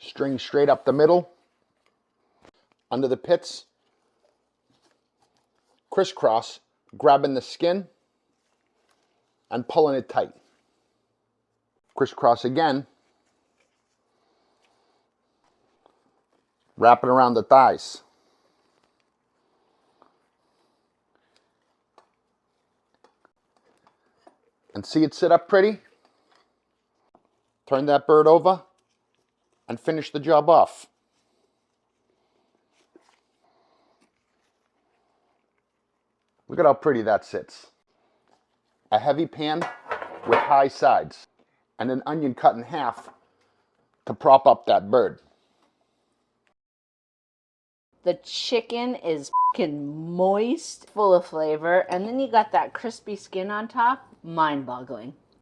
String straight up the middle, under the pits, crisscross, grabbing the skin and pulling it tight. Crisscross again, wrap it around the thighs. And see it sit up pretty? Turn that bird over and finish the job off. Look at how pretty that sits. A heavy pan with high sides and an onion cut in half to prop up that bird. The chicken is fucking moist, full of flavor, and then you got that crispy skin on top. Mind-boggling.